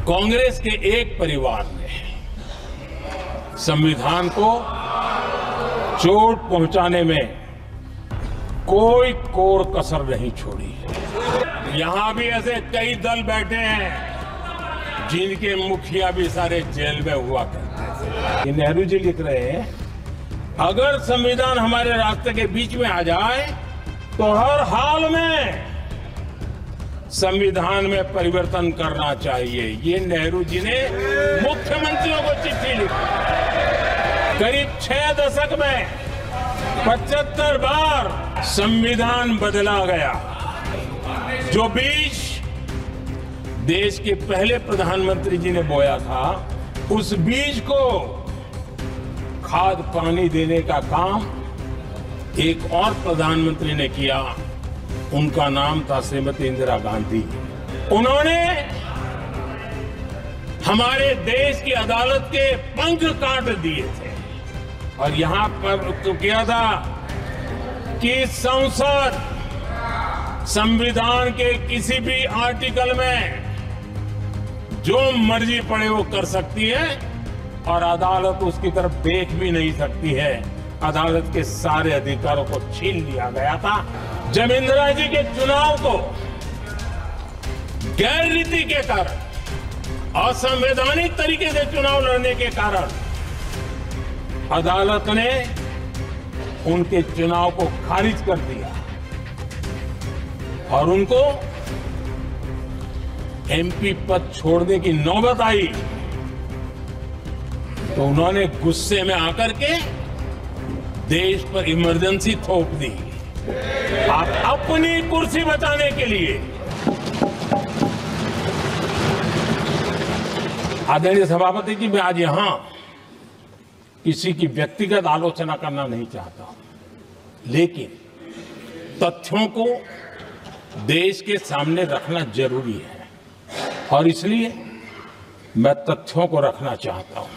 कांग्रेस के एक परिवार ने संविधान को चोट पहुंचाने में कोई कोर कसर नहीं छोड़ी। यहां भी ऐसे कई दल बैठे हैं जिनके मुखिया भी सारे जेल में हुआ करते थे। नेहरू जी लिख रहे हैं, अगर संविधान हमारे रास्ते के बीच में आ जाए तो हर हाल में संविधान में परिवर्तन करना चाहिए। ये नेहरू जी ने मुख्यमंत्रियों को चिट्ठी लिखी। करीब 6 दशक में 75 बार संविधान बदला गया। जो बीज देश के पहले प्रधानमंत्री जी ने बोया था, उस बीज को खाद पानी देने का काम एक और प्रधानमंत्री ने किया। उनका नाम था श्रीमती इंदिरा गांधी। उन्होंने हमारे देश की अदालत के पंख काट दिए थे और यहां पर तो किया था कि संसद संविधान के किसी भी आर्टिकल में जो मर्जी पड़े वो कर सकती है और अदालत उसकी तरफ देख भी नहीं सकती है। अदालत के सारे अधिकारों को छीन लिया गया था। जब इंदिरा जी के चुनाव को गैर रीति के कारण, असंवैधानिक तरीके से चुनाव लड़ने के कारण अदालत ने उनके चुनाव को खारिज कर दिया और उनको एमपी पद छोड़ने की नौबत आई, तो उन्होंने गुस्से में आकर के देश पर इमरजेंसी थोप दी। आप अपनी कुर्सी बचाने के लिए। आदरणीय सभापति जी, मैं आज यहां किसी की व्यक्तिगत आलोचना करना नहीं चाहता हूं, लेकिन तथ्यों को देश के सामने रखना जरूरी है और इसलिए मैं तथ्यों को रखना चाहता हूं।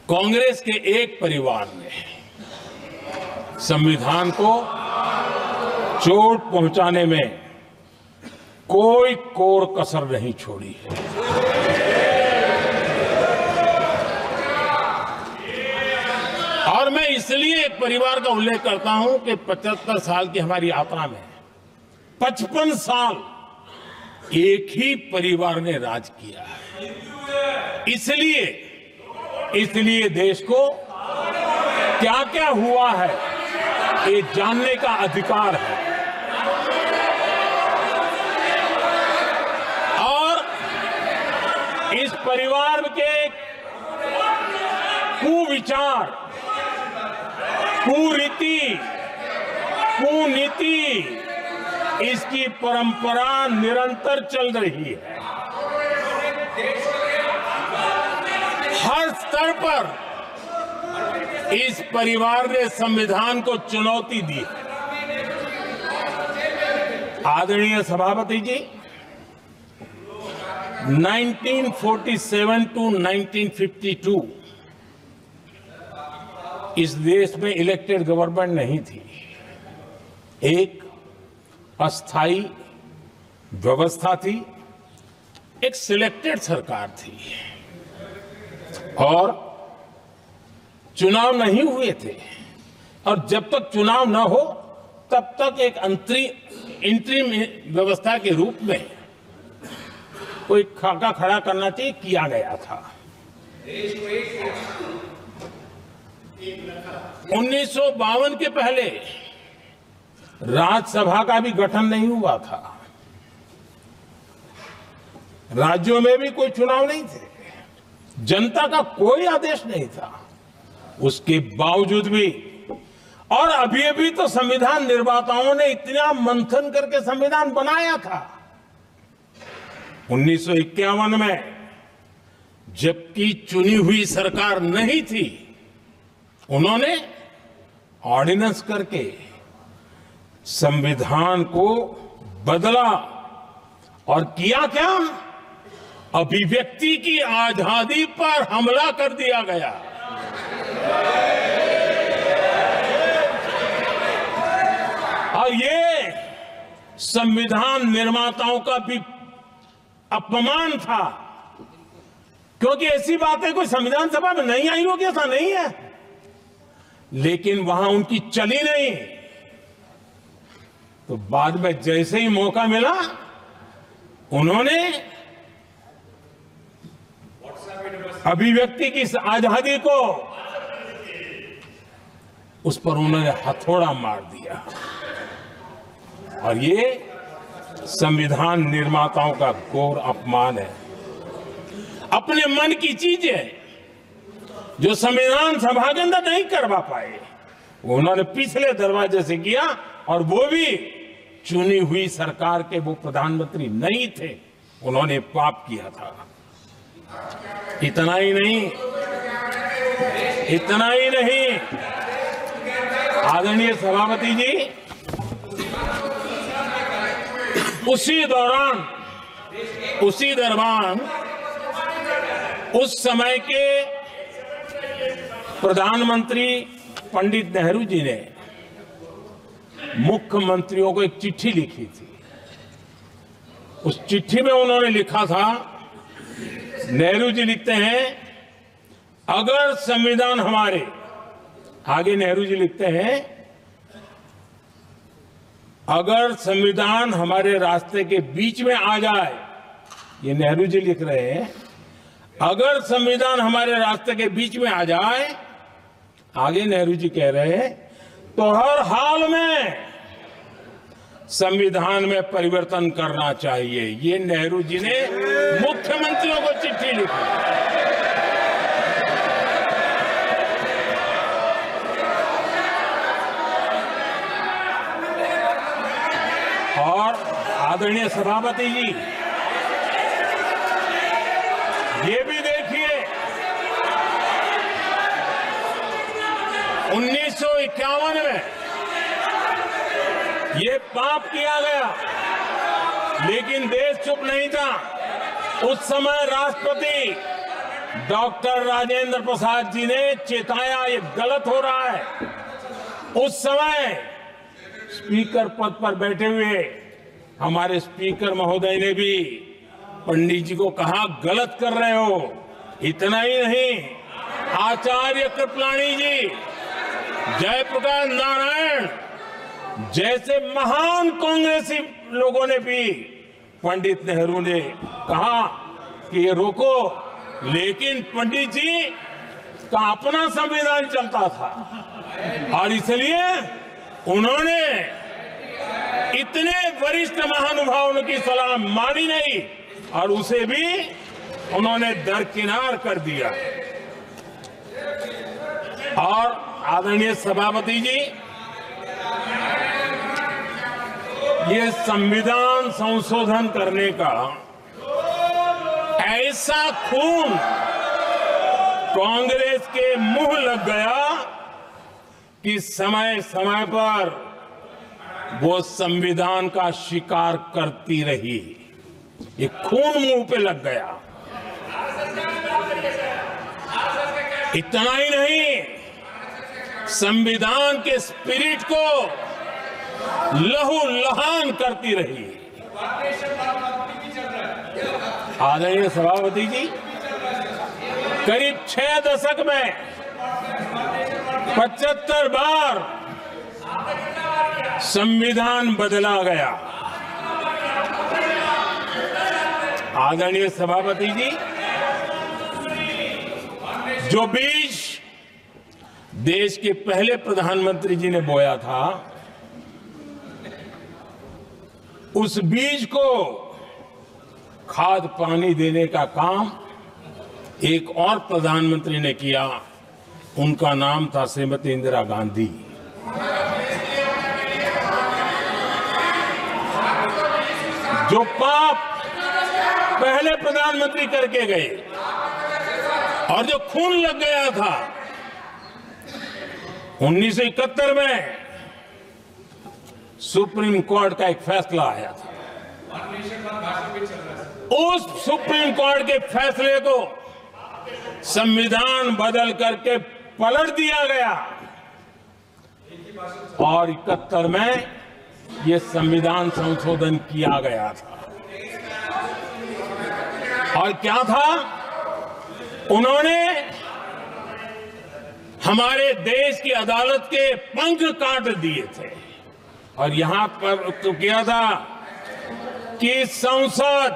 कांग्रेस के एक परिवार ने संविधान को चोट पहुंचाने में कोई कोर कसर नहीं छोड़ी है। और मैं इसलिए एक परिवार का उल्लेख करता हूं कि 75 साल की हमारी यात्रा में 55 साल एक ही परिवार ने राज किया है। इसलिए देश को क्या क्या हुआ है ये जानने का अधिकार है और इस परिवार के कुविचार, कुरीति, कुनीति, इसकी परंपरा निरंतर चल रही है। हर स्तर पर इस परिवार ने संविधान को चुनौती दी। आदरणीय सभापति जी, 1947 टू 1952 इस देश में इलेक्टेड गवर्नमेंट नहीं थी। एक अस्थाई व्यवस्था थी, एक सिलेक्टेड सरकार थी और चुनाव नहीं हुए थे। और जब तक चुनाव न हो तब तक एक इंटरिम व्यवस्था के रूप में कोई खाका खड़ा करना चाहिए, किया गया था। 1952 के पहले राज्यसभा का भी गठन नहीं हुआ था। राज्यों में भी कोई चुनाव नहीं थे, जनता का कोई आदेश नहीं था। उसके बावजूद भी, और अभी तो संविधान निर्माताओं ने इतना मंथन करके संविधान बनाया था। 1951 में जबकि चुनी हुई सरकार नहीं थी, उन्होंने ऑर्डिनेंस करके संविधान को बदला और किया क्या? अभिव्यक्ति की आजादी पर हमला कर दिया गया। और ये संविधान निर्माताओं का भी अपमान था, क्योंकि ऐसी बातें कोई संविधान सभा में नहीं आई होगी ऐसा नहीं है, लेकिन वहां उनकी चली नहीं। तो बाद में जैसे ही मौका मिला उन्होंने अभिव्यक्ति की आजादी को उस पर उन्होंने हथौड़ा मार दिया। और ये संविधान निर्माताओं का घोर अपमान है। अपने मन की चीजें जो संविधान सभा के अंदर नहीं करवा पाए वो उन्होंने पिछले दरवाजे से किया, और वो भी चुनी हुई सरकार के वो प्रधानमंत्री नहीं थे, उन्होंने पाप किया था। इतना ही नहीं, आदरणीय सभापति जी, उसी दौरान उस समय के प्रधानमंत्री पंडित नेहरू जी ने मुख्यमंत्रियों को एक चिट्ठी लिखी थी। उस चिट्ठी में उन्होंने लिखा था, नेहरू जी लिखते हैं, अगर संविधान हमारे, आगे नेहरू जी लिखते हैं, अगर संविधान हमारे रास्ते के बीच में आ जाए, ये नेहरू जी लिख रहे हैं, अगर संविधान हमारे रास्ते के बीच में आ जाए, आगे नेहरू जी कह रहे हैं, तो हर हाल में संविधान में परिवर्तन करना चाहिए। ये नेहरू जी ने मुख्यमंत्रियों को चिट्ठी लिखी। और आदरणीय सभापति जी, ये भी देखिए, 1951 में ये पाप किया गया, लेकिन देश चुप नहीं था। उस समय राष्ट्रपति डॉक्टर राजेंद्र प्रसाद जी ने चेताया ये गलत हो रहा है। उस समय स्पीकर पद पर बैठे हुए हमारे स्पीकर महोदय ने भी पंडित जी को कहा, गलत कर रहे हो। इतना ही नहीं, आचार्य कृपलानी जी, जयप्रकाश नारायण जैसे महान कांग्रेसी लोगों ने भी पंडित नेहरू ने कहा कि ये रोको, लेकिन पंडित जी का अपना संविधान चलता था और इसलिए उन्होंने इतने वरिष्ठ महानुभावों की सलाह मानी नहीं और उसे भी उन्होंने दरकिनार कर दिया। और आदरणीय सभापति जी, ये संविधान संशोधन करने का ऐसा खून कांग्रेस के मुंह लग गया कि समय समय पर वो संविधान का शिकार करती रही। ये खून मुंह पे लग गया। इतना ही नहीं, संविधान के स्पिरिट को लहू लहान करती रही। आदरणीय सभापति जी, करीब 6 दशक में 75 बार संविधान बदला गया। आदरणीय सभापति जी, जो बीज देश के पहले प्रधानमंत्री जी ने बोया था, उस बीज को खाद पानी देने का काम एक और प्रधानमंत्री ने किया। उनका नाम था श्रीमती इंदिरा गांधी। जो पाप पहले प्रधानमंत्री करके गए और जो खून लग गया था 1971 में, सुप्रीम कोर्ट का एक फैसला आया था। उस सुप्रीम कोर्ट के फैसले को संविधान बदल करके पलट दिया गया और 71 में यह संविधान संशोधन किया गया था। और क्या था, उन्होंने हमारे देश की अदालत के पंख काट दिए थे। और यहां पर तो किया था कि संसद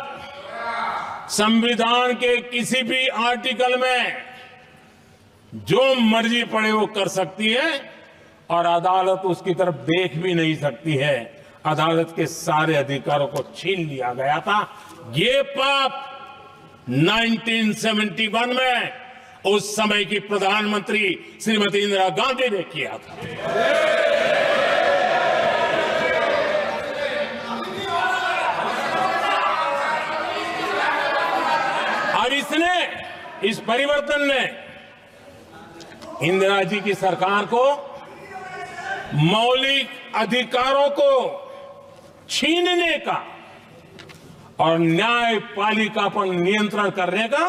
संविधान के किसी भी आर्टिकल में जो मर्जी पड़े वो कर सकती है और अदालत उसकी तरफ देख भी नहीं सकती है। अदालत के सारे अधिकारों को छीन लिया गया था। ये पाप 1971 में उस समय की प्रधानमंत्री श्रीमती इंदिरा गांधी ने किया था। और इस परिवर्तन ने इंदिरा जी की सरकार को मौलिक अधिकारों को छीनने का और न्यायपालिका पर नियंत्रण करने का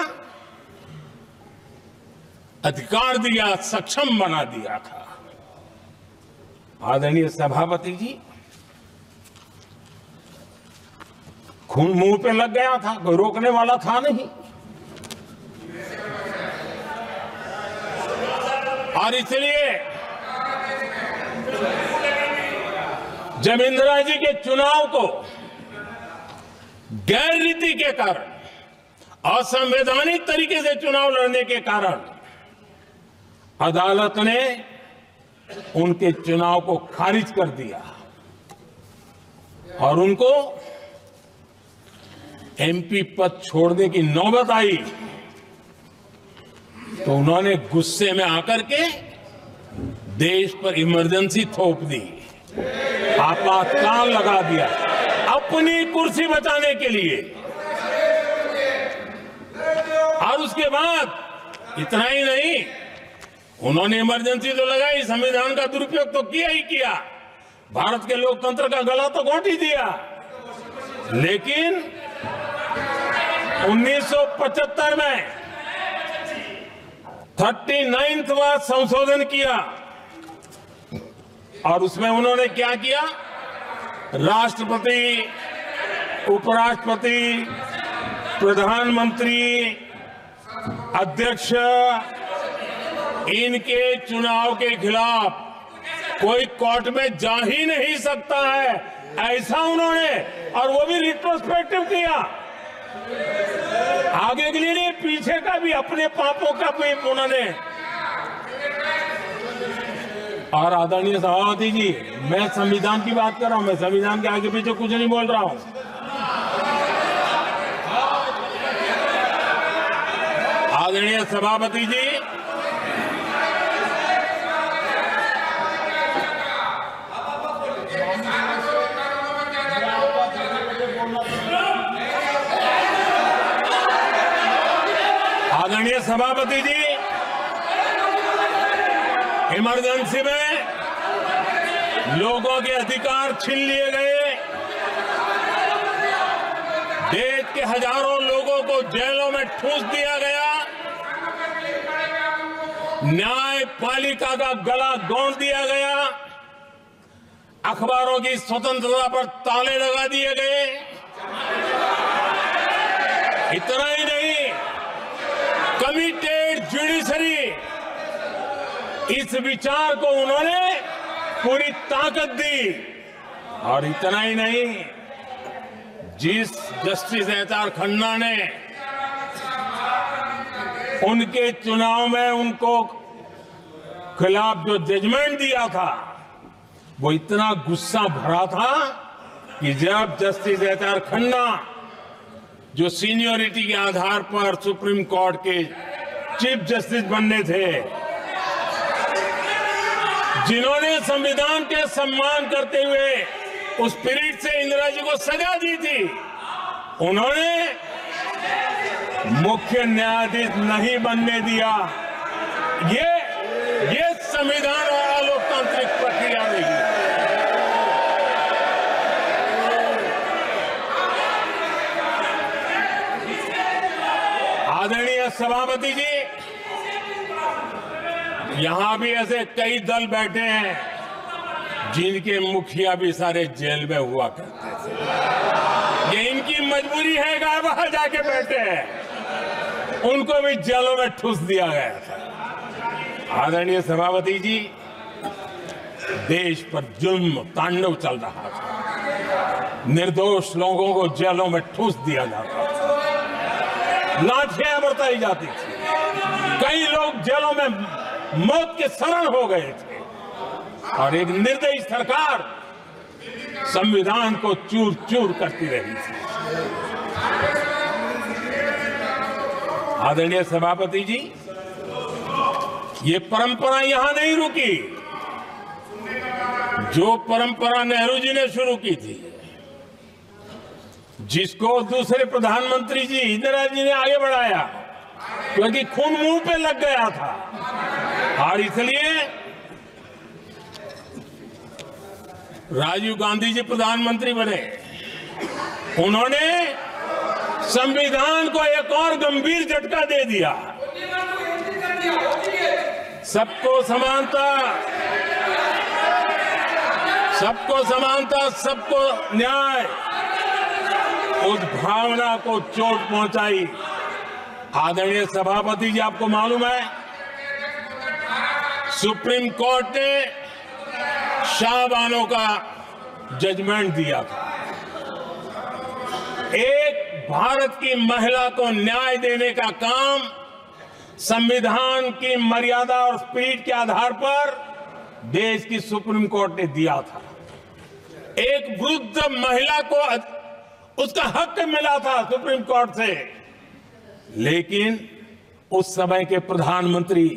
अधिकार दिया, सक्षम बना दिया था। आदरणीय सभापति जी, खून मुंह पे लग गया था, कोई रोकने वाला था नहीं। और इसलिए जब इंदिरा जी के चुनाव को गैर रीति के कारण, असंवैधानिक तरीके से चुनाव लड़ने के कारण अदालत ने उनके चुनाव को खारिज कर दिया और उनको एमपी पद छोड़ने की नौबत आई, तो उन्होंने गुस्से में आकर के देश पर इमरजेंसी थोप दी, आपातकाल लगा दिया अपनी कुर्सी बचाने के लिए। और उसके बाद इतना ही नहीं, उन्होंने इमरजेंसी तो लगाई, संविधान का दुरुपयोग तो किया ही किया, भारत के लोकतंत्र का गला तो घोंट ही दिया। लेकिन 1975 में 39वां संशोधन किया और उसमें उन्होंने क्या किया, राष्ट्रपति, उपराष्ट्रपति, प्रधानमंत्री, अध्यक्ष, इनके चुनाव के खिलाफ कोई कोर्ट में जा ही नहीं सकता है, ऐसा उन्होंने, और वो भी रिट्रोस्पेक्टिव किया, आगे के लिए नहीं, पीछे का भी, अपने पापों का भी उन्होंने। और आदरणीय सभापति जी, मैं संविधान की बात कर रहा हूं, मैं संविधान के आगे पीछे कुछ नहीं बोल रहा हूं। आदरणीय सभापति जी, आदरणीय सभापति जी, इमरजेंसी में लोगों के अधिकार छीन लिए गए, देश के हजारों लोगों को जेलों में ठूंस दिया गया, न्यायपालिका का गला घोंट दिया गया, अखबारों की स्वतंत्रता पर ताले लगा दिए गए। इतना ही नहीं, कमिटेड जुडिशरी, इस विचार को उन्होंने पूरी ताकत दी। और इतना ही नहीं, जिस जस्टिस एच.आर. खन्ना ने उनके चुनाव में उनको खिलाफ जो जजमेंट दिया था, वो इतना गुस्सा भरा था कि जब जस्टिस एच.आर. खन्ना, जो सीनियरिटी के आधार पर सुप्रीम कोर्ट के चीफ जस्टिस बनने थे, जिन्होंने संविधान के सम्मान करते हुए उस पीरियड से इंदिरा जी को सजा दी थी, उन्होंने मुख्य न्यायाधीश नहीं बनने दिया। ये संविधान और लोकतांत्रिक प्रक्रिया नहीं। आदरणीय सभापति जी, यहां भी ऐसे कई दल बैठे हैं जिनके मुखिया भी सारे जेल में हुआ करते थे। ये इनकी उनकी मजबूरी है कि बाहर जाके बैठे हैं, उनको भी जेलों में ठूस दिया गया था। आदरणीय सभापति जी, देश पर जुल्म तांडव चल रहा था, निर्दोष लोगों को जेलों में ठूस दिया जाता था, लाठियां बरताई जाती थी, कई लोग जेलों में मौत के शरण हो गए थे और एक निर्दयी सरकार संविधान को चूर चूर करती रही थी। आदरणीय सभापति जी, ये परंपरा यहां नहीं रुकी। जो परंपरा नेहरू जी ने शुरू की थी, जिसको दूसरे प्रधानमंत्री जी इंदिरा जी ने आगे बढ़ाया, क्योंकि खून मुंह पे लग गया था और इसलिए राजीव गांधी जी प्रधानमंत्री बने। उन्होंने संविधान को एक और गंभीर झटका दे दिया। सबको समानता, सबको समानता, सबको न्याय, उस भावना को चोट पहुंचाई। आदरणीय सभापति जी, आपको मालूम है, सुप्रीम कोर्ट ने शाहबानो का जजमेंट दिया था। एक भारत की महिला को न्याय देने का काम संविधान की मर्यादा और स्पिरिट के आधार पर देश की सुप्रीम कोर्ट ने दिया था। एक वृद्ध महिला को उसका हक मिला था सुप्रीम कोर्ट से, लेकिन उस समय के प्रधानमंत्री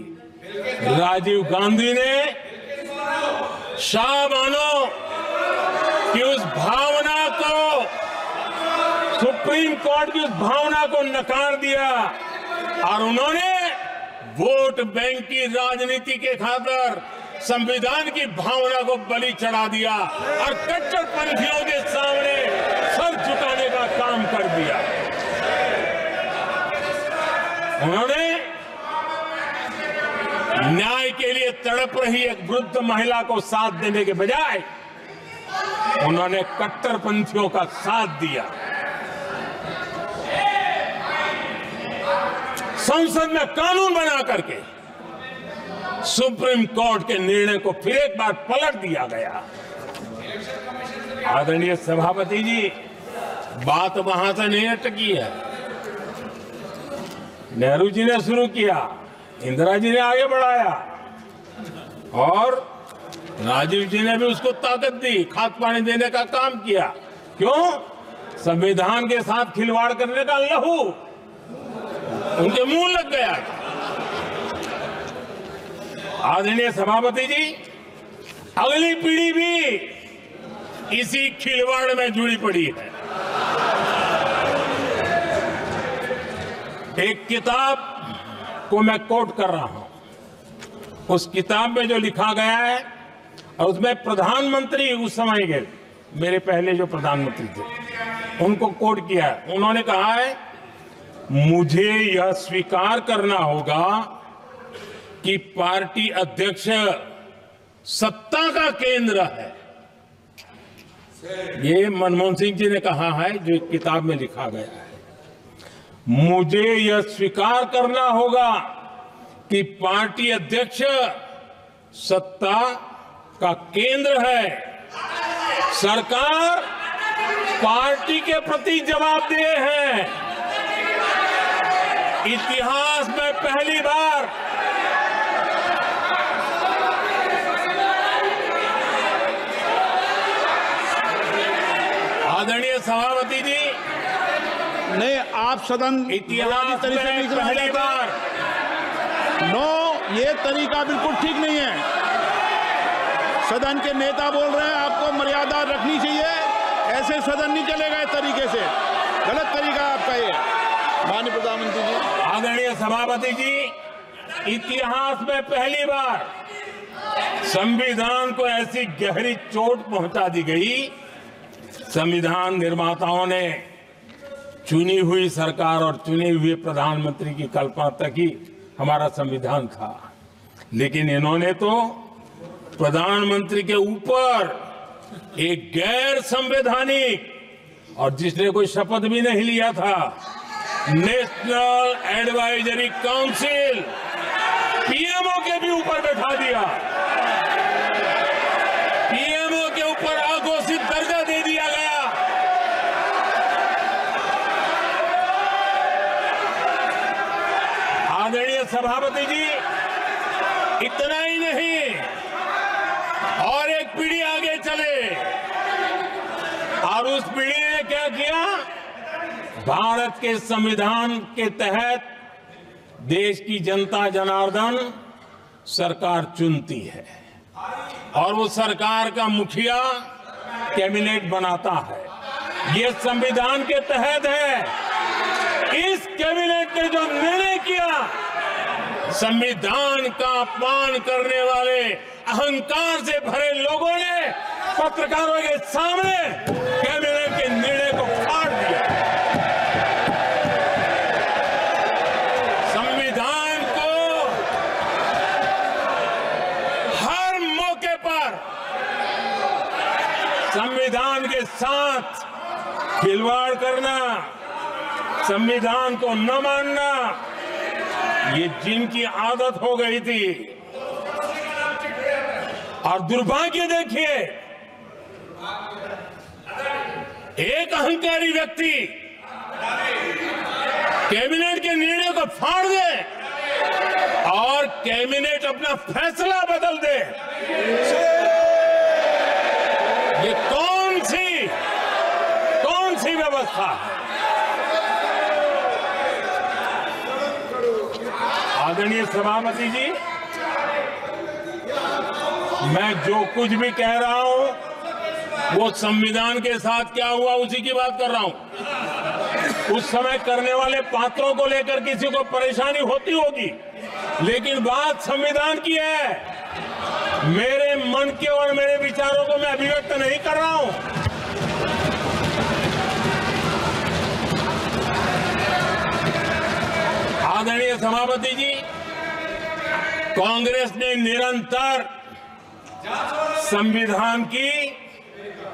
राजीव गांधी ने शाहबानो की उस भावना को, सुप्रीम कोर्ट की उस भावना को नकार दिया और उन्होंने वोट बैंक की राजनीति के खातिर संविधान की भावना को बलि चढ़ा दिया और कट्टरपंथियों के सामने सर झुकाने का काम कर दिया। उन्होंने न्याय के लिए तड़प रही एक वृद्ध महिला को साथ देने के बजाय उन्होंने कट्टरपंथियों का साथ दिया। संसद में कानून बना करके सुप्रीम कोर्ट के निर्णय को फिर एक बार पलट दिया गया। आदरणीय सभापति जी, बात वहां से नहीं अटकी है। नेहरू जी ने शुरू किया, इंदिरा जी ने आगे बढ़ाया और राजीव जी ने भी उसको ताकत दी, खाद पानी देने का काम किया। क्यों? संविधान के साथ खिलवाड़ करने का लहू उनके मुंह लग गया। आदरणीय सभापति जी, अगली पीढ़ी भी इसी खिलवाड़ में जुड़ी पड़ी है। एक किताब को मैं कोट कर रहा हूं, उस किताब में जो लिखा गया है और उसमें प्रधानमंत्री उस समय के मेरे पहले जो प्रधानमंत्री थे उनको कोट किया है। उन्होंने कहा है, मुझे यह स्वीकार करना होगा कि पार्टी अध्यक्ष सत्ता का केंद्र है। ये मनमोहन सिंह जी ने कहा है, जो किताब में लिखा गया है। मुझे यह स्वीकार करना होगा कि पार्टी अध्यक्ष सत्ता का केंद्र है। सरकार पार्टी के प्रति जवाबदेह है। इतिहास में पहली बार आदरणीय सभापति जी, नहीं, आप सदन इतिहास में पहली बार ये तरीका बिल्कुल ठीक नहीं है। सदन के नेता बोल रहे हैं, आपको मर्यादा रखनी चाहिए। ऐसे सदन नहीं चलेगा इस तरीके से, गलत तरीका आपका ये। माननीय प्रधानमंत्री जी, आदरणीय सभापति जी, इतिहास में पहली बार संविधान को ऐसी गहरी चोट पहुंचा दी गई। संविधान निर्माताओं ने चुनी हुई सरकार और चुने हुए प्रधानमंत्री की कल्पना तक ही हमारा संविधान था, लेकिन इन्होंने तो प्रधानमंत्री के ऊपर एक गैर संवैधानिक और जिसने कोई शपथ भी नहीं लिया था, नेशनल एडवाइजरी काउंसिल पीएमओ के भी ऊपर बैठा दिया। पीएमओ के ऊपर अघोषित दर्जा दे दिया गया। आदरणीय सभापति जी, इतना ही नहीं, और एक पीढ़ी आगे चले, और उस पीढ़ी ने क्या किया? भारत के संविधान के तहत देश की जनता जनार्दन सरकार चुनती है और वो सरकार का मुखिया कैबिनेट बनाता है। ये संविधान के तहत है। इस कैबिनेट ने जो निर्णय किया, संविधान का अपमान करने वाले अहंकार से भरे लोगों ने पत्रकारों के सामने कैबिनेट के निर्णय को फाड़ दिया। संविधान को हर मौके पर संविधान के साथ खिलवाड़ करना, संविधान को न मानना, ये जिनकी आदत हो गई थी। और दुर्भाग्य देखिए, एक अहंकारी व्यक्ति कैबिनेट के निर्णय को फाड़ दे और कैबिनेट अपना फैसला बदल दे। ये कौन सी व्यवस्था है? आदरणीय सभापति जी, मैं जो कुछ भी कह रहा हूं वो संविधान के साथ क्या हुआ उसी की बात कर रहा हूं। उस समय करने वाले पात्रों को लेकर किसी को परेशानी होती होगी, लेकिन बात संविधान की है। मेरे मन के और मेरे विचारों को मैं अभिव्यक्त नहीं कर रहा हूं। आदरणीय सभापति जी, कांग्रेस ने निरंतर संविधान की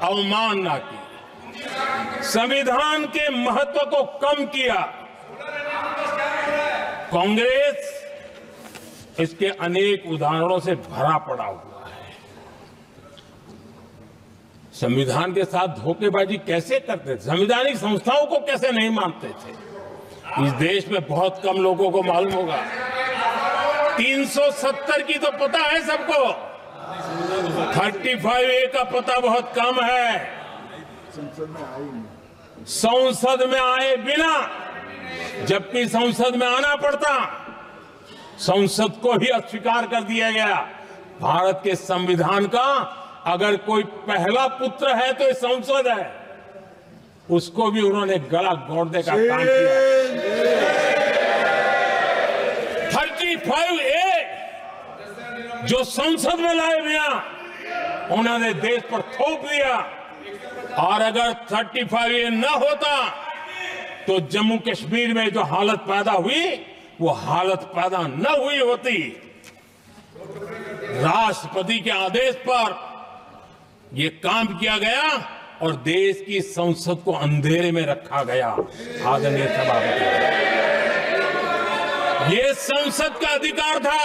अवमानना की, संविधान के महत्व को कम किया। कांग्रेस इसके अनेक उदाहरणों से भरा पड़ा हुआ है। संविधान के साथ धोखेबाजी कैसे करते थे, संवैधानिक संस्थाओं को कैसे नहीं मानते थे, इस देश में बहुत कम लोगों को मालूम होगा। 370 की तो पता है सबको, 35A का पता बहुत कम है। संसद में आए बिना, जबकि संसद में आना पड़ता, संसद को ही अस्वीकार कर दिया गया। भारत के संविधान का अगर कोई पहला पुत्र है तो ये संसद है, उसको भी उन्होंने गला घोटने का काम किया। 35A जो संसद में लाए बिना उन्होंने देश पर थोप दिया, और अगर 35A न होता तो जम्मू कश्मीर में जो हालत पैदा हुई वो हालत पैदा न हुई होती। राष्ट्रपति के आदेश पर यह काम किया गया और देश की संसद को अंधेरे में रखा गया। आदरणीय सभापति, ये संसद का अधिकार था,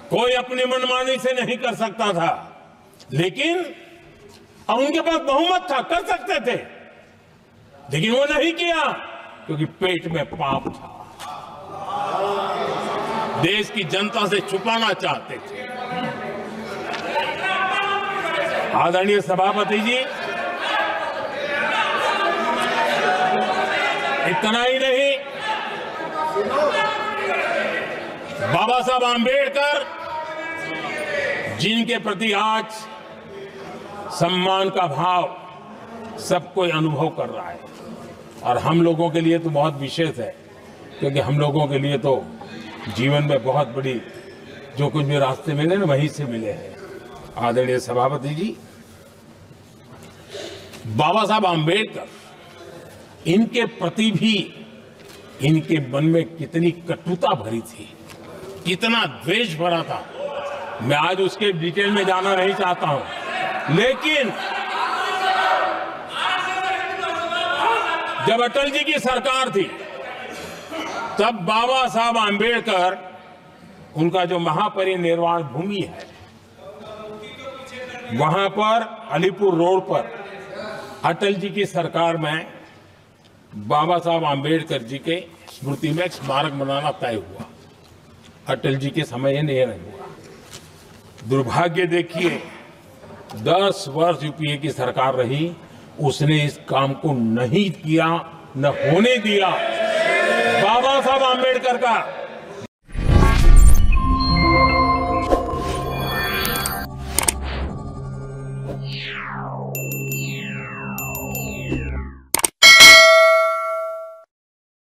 कोई अपनी मनमानी से नहीं कर सकता था, लेकिन और उनके पास बहुमत था, कर सकते थे, लेकिन वो नहीं किया क्योंकि पेट में पाप था, देश की जनता से छुपाना चाहते थे। आदरणीय सभापति जी, इतना ही नहीं, बाबा साहब आंबेडकर जिनके प्रति आज सम्मान का भाव सब कोई अनुभव कर रहा है, और हम लोगों के लिए तो बहुत विशेष है, क्योंकि हम लोगों के लिए तो जीवन में बहुत बड़ी जो कुछ भी रास्ते मिले ना वहीं से मिले हैं। आदरणीय सभापति जी, बाबा साहब आंबेडकर, इनके प्रति भी इनके मन में कितनी कटुता भरी थी, कितना द्वेष भरा था, मैं आज उसके डिटेल में जाना नहीं चाहता हूं, लेकिन जब अटल जी की सरकार थी तब बाबा साहब आंबेडकर, उनका जो महापरिनिर्वाण भूमि है, वहां पर अलीपुर रोड पर अटल जी की सरकार में बाबा साहब आंबेडकर जी के स्मृति में एक स्मारक बनाना तय हुआ। अटल जी के समय ये नहीं हुआ। दुर्भाग्य देखिए, 10 वर्ष यूपीए की सरकार रही, उसने इस काम को नहीं किया, न होने दिया। बाबा साहब आंबेडकर का